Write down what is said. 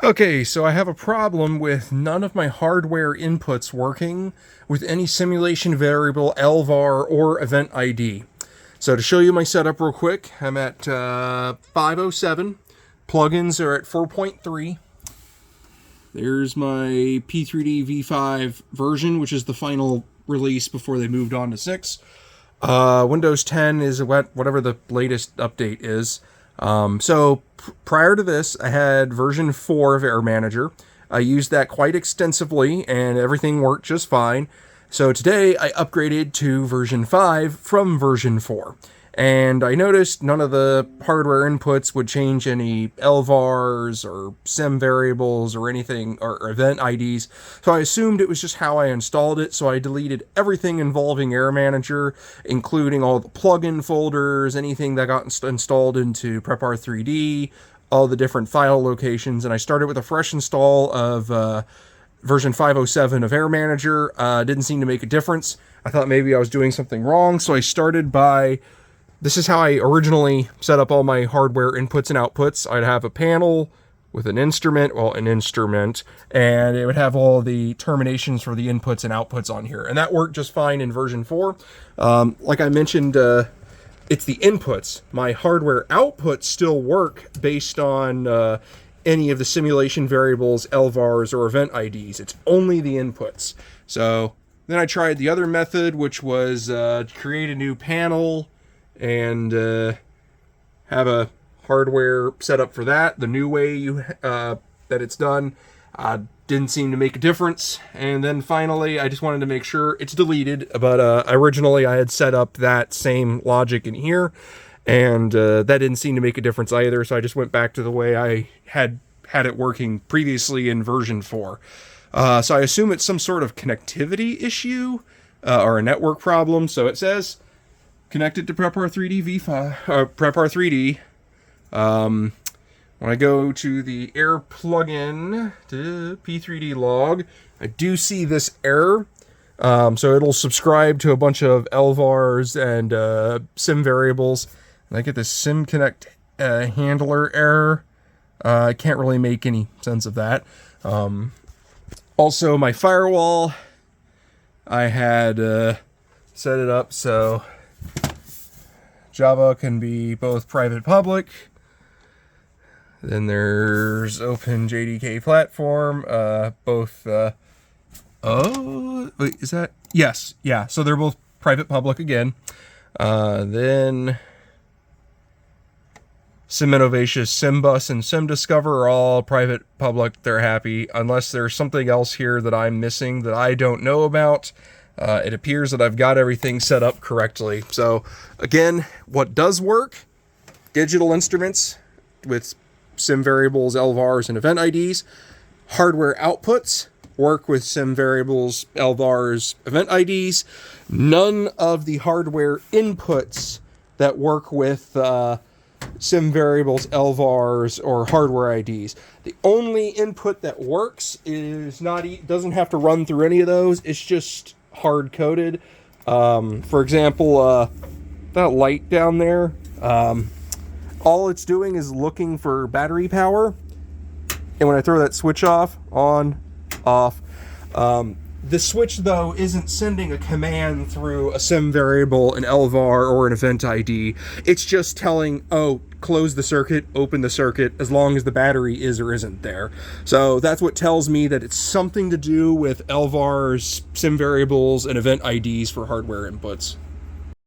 Okay, so I have a problem with none of my hardware inputs working with any simulation variable, LVAR, or event ID. So to show you my setup real quick, I'm at 507. Plugins are at 4.3. There's my P3D V5 version, which is the final release before they moved on to 6. Windows 10 is whatever the latest update is. So prior to this, I had version 4 of Air Manager. I used that quite extensively, and everything worked just fine. So today, I upgraded to version 5 from version 4. And I noticed none of the hardware inputs would change any LVARs or sim variables or anything, or event IDs. So I assumed it was just how I installed it. So I deleted everything involving Air Manager, including all the plugin folders, anything that got installed into Prepar3D, all the different file locations. And I started with a fresh install of version 507 of Air Manager. Didn't seem to make a difference. I thought maybe I was doing something wrong. So I started by... This is how I originally set up all my hardware inputs and outputs. I'd have a panel with an instrument, and it would have all the terminations for the inputs and outputs on here. And that worked just fine in version 4. Like I mentioned, it's the inputs. My hardware outputs still work based on any of the simulation variables, LVARs, or event IDs. It's only the inputs. So then I tried the other method, which was create a new panel and have a hardware setup for that. The new way that it's done didn't seem to make a difference. And then finally, I just wanted to make sure it's deleted. But originally, I had set up that same logic in here, and that didn't seem to make a difference either. So I just went back to the way I had it working previously in version 4. So I assume it's some sort of connectivity issue or a network problem. So it says connected to Prepar3D V5, Prepar3D. When I go to the Air plugin, to P3D log, I do see this error. So it'll subscribe to a bunch of LVARs and sim variables. And I get this sim connect handler error. I can't really make any sense of that. Also, my firewall, I had set it up so Java can be both private public. Then there's Open JDK platform, oh, wait, is that? Yes, yeah, so they're both private public again. Then SimInnovation, SimBus, and SimDiscover are all private public. They're happy, unless there's something else here that I'm missing that I don't know about. It appears that I've got everything set up correctly. So again, what does work? Digital instruments with sim variables, LVARs, and event IDs. Hardware outputs work with sim variables, LVARs, event IDs. None of the hardware inputs that work with sim variables, LVARs, or hardware IDs. The only input that works is doesn't have to run through any of those. It's just hard-coded. For example, that light down there, all it's doing is looking for battery power. And when I throw that switch off, on, off, the switch, though, isn't sending a command through a sim variable, an LVAR, or an event ID. It's just telling, oh, close the circuit, open the circuit, as long as the battery is or isn't there. So that's what tells me that it's something to do with LVARs, sim variables, and event IDs for hardware inputs.